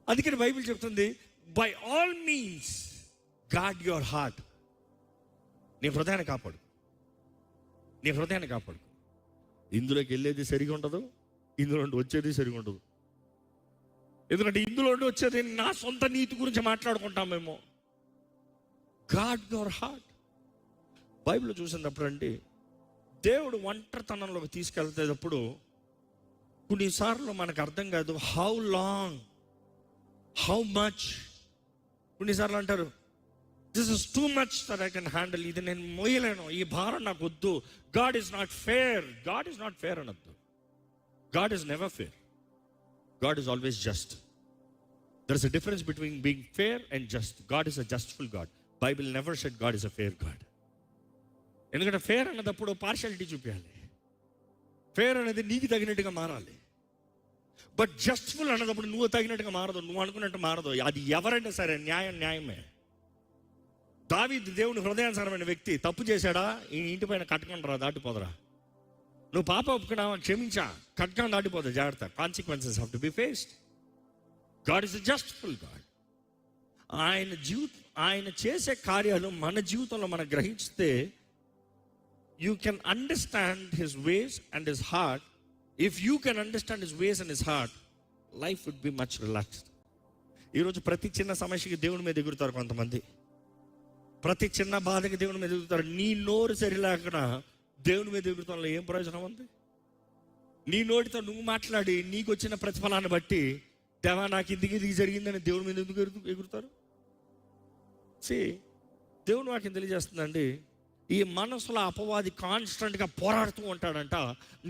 అందుకని బైబిల్ చెప్తుంది, by all means God your heart. నీ హృదయాన్ని కాపాడు, నీ హృదయాన్ని కాపాడు. ఇందులోకి వెళ్ళేది సరిగా ఉండదు, ఇందులో నుండి వచ్చేది సరిగా ఉండదు. ఎందుకంటే ఇందులో నుండి వచ్చేది నా సొంత నీతి గురించి మాట్లాడుకుంటాం మేము. God your heart. బైబిల్ చూసినప్పుడు అండి, దేవుడు ఒంటరితనంలోకి తీసుకెళ్తేటప్పుడు కొన్నిసార్లు మనకు అర్థం కాదు. How long, how much. కొన్నిసార్లు అంటారు, this is too much that I can handle. ఇది నేను మోయలేను, ఈ భారం నాకు వద్దు. God is not fair. God is not fair అనొద్దు. God is never fair. God is always just. There is a difference between being fair and just. God is a justful God. Bible never said God is a fair God. ఎందుకంటే fair అన్నదప్పుడు partiality చూపించాలి. Fair అనేది నీకు తగినట్టుగా మారాలి. But జస్ట్ఫుల్ అన్నదప్పుడు నువ్వు తగినట్టుగా మారదు, నువ్వు అనుకున్నట్టు మారదు. అది ఎవరైనా సరే న్యాయమే. దావీదు దేవుని హృదయానుసారమైన వ్యక్తి. తప్పు చేశాడా, ఈ ఇంటి పైన కట్టకుండా రా, దాటిపోదరా. నువ్వు పాప ఒప్పుకున్నావా, క్షమించా, కట్టకుండా దాటిపోదు, జాగ్రత్త. Consequences have to be faced. God is a justful God. ఆయన చేసే కార్యాలు మన జీవితంలో మనం గ్రహిస్తే you can understand his ways and his heart. If you can understand his ways and his heart, life would be much relaxed. ఈరోజు ప్రతి చిన్న సమస్యకి దేవుని మీద ఎగురుతారు కొంతమంది. ప్రతి చిన్న బాధకి దేవుని మీద ఎగురుతారు. నీ నోరు సరిలేకుండా దేవుని మీద ఎగురుతాలో ఏం ప్రయోజనం ఉంది? నీ నోటితో నువ్వు మాట్లాడి నీకు వచ్చిన ప్రతిఫలాన్ని బట్టి, దేవా నాకు ఇది జరిగిందని దేవుని మీద ఎందుకు ఎగురుతారు? దేవుని వాక్యం తెలియజేస్తుందండి, ఈ మనసులో అపవాది కాన్స్టెంట్గా పోరాడుతూ ఉంటాడంట,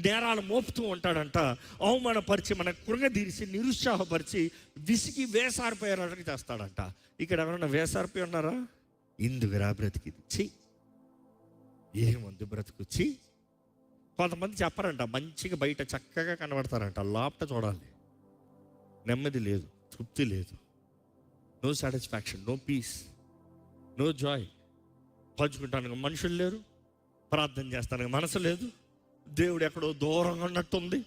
నేరాలు మోపుతూ ఉంటాడంట, అవమానపరిచి, మన కృంగదీసి, నిరుత్సాహపరిచి, విసిగి వేసారిపోయేలాగా చేస్తాడంట. ఇక్కడ ఎవరైనా వేసారిపోయి ఉన్నారా? ఇందుకురా బ్రతికిది, ఏముంది బ్రతుకుచ్చి. కొంతమంది చెప్పారంట, మంచిగా బయట చక్కగా కనబడతారంట, లోపట చూడాలి, నెమ్మది లేదు, తృప్తి లేదు, no satisfaction, no peace, no joy. పంచుకుంటానికి మనుషులు లేరు, ప్రార్థన చేస్తానికి మనసు లేదు, దేవుడు ఎక్కడో దూరంగా ఉన్నట్టుంది.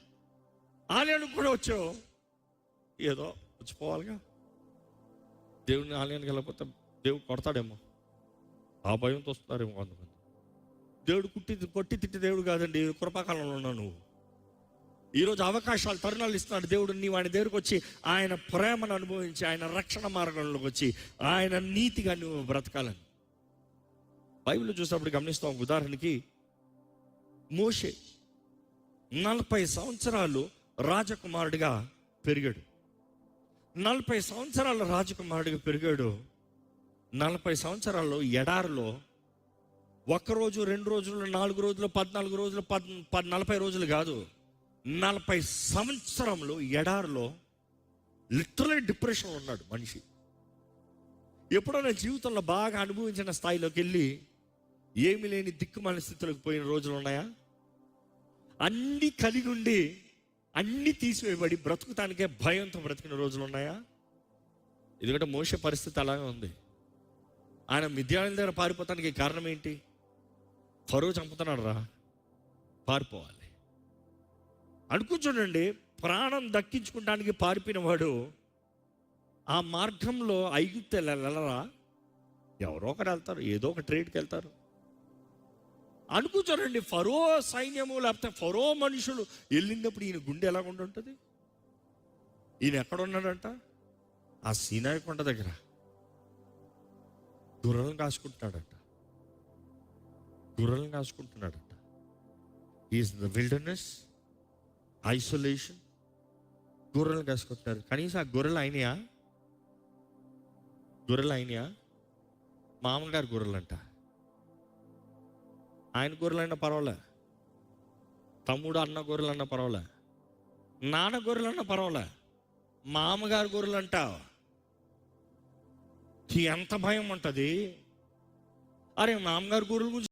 ఆలయానికి కూడా వచ్చావు, ఏదో వచ్చిపోవాలిగా. దేవుడిని ఆలయానికి వెళ్ళకపోతే దేవుడు కొడతాడేమో, ఆ భయంతో వస్తున్నారేమో కొంతమంది. దేవుడు కొట్టి తిట్టి దేవుడు కాదండి, కృపాకాలంలో ఉన్నావు నువ్వు. ఈరోజు అవకాశాలు, తరుణాలు ఇస్తున్నాడు దేవుడు. నీ వాడి దగ్గరకు వచ్చి ఆయన ప్రేమను అనుభవించి, ఆయన రక్షణ మార్గంలోకి వచ్చి, ఆయన నీతిగా నువ్వు బ్రతకాలని. బైబిల్ చూసినప్పుడు గమనిస్తాం. ఉదాహరణకి మోషే 40 సంవత్సరాలు రాజకుమారుడిగా పెరిగాడు. 40 సంవత్సరాలు రాజకుమారుడిగా పెరిగాడు. 40 సంవత్సరాల్లో ఎడారిలో 1 రోజు, 2 రోజులు, 4 రోజులు, 14 రోజులు, 40 రోజులు కాదు, 40 సంవత్సరంలో ఎడారిలో లిటరల్ డిప్రెషన్ ఉన్నాడు మనిషి. ఎప్పుడైనా జీవితంలో బాగా అనుభవించిన స్థాయిలోకి వెళ్ళి ఏమి లేని దిక్కుమాలిన స్థితిలోకి పోయిన రోజులు ఉన్నాయా? అన్నీ కలిగి ఉండి అన్నీ తీసివేయబడి బ్రతుకుతానికే భయంతో బ్రతికిన రోజులు ఉన్నాయా? ఎందుకంటే మోషే పరిస్థితి అలాగే ఉంది. ఆయన మిద్యానుల దగ్గర పారిపోతానికి కారణం ఏంటి? ఫరో చంపుతున్నాడు రా, పారిపోవాలి అనుకుంటాడండి. ప్రాణం దక్కించుకుంటానికి పారిపోయిన వాడు ఆ మార్గంలో ఐగుప్తు వెళ్ళరా, ఎవరో ఒకటి వెళ్తారు, ఏదో ఒక ట్రేడ్కి వెళ్తారు అనుకుంటారండి. ఫరో సైన్యము లేకపోతే ఫరో మనుషులు వెళ్ళినప్పుడు ఈయన గుండె ఎలా ఉంటుంది? ఈయన ఎక్కడ ఉన్నాడంట? ఆ సీనాయి కొండ దగ్గర గొర్రెలను కాసుకుంటున్నాడంట. ఈజ్ ద విల్డర్నెస్, ఐసోలేషన్, గొర్రెలను కాసుకుంటున్నారు. కనీసం ఆ గొర్రెలు అయినాయా? మామగారు గొర్రెలంట. ఆయన గొర్రెలైనా పర్వాలే, తమ్ముడు అన్న గొర్రెలన్నా పర్వాలే, నాన్న గొర్రెలన్నా పర్వాలే, మామగారు గొర్రెలంట. ఎంత భయం ఉంటుంది! అరే మామగారు గొర్రెల గురించి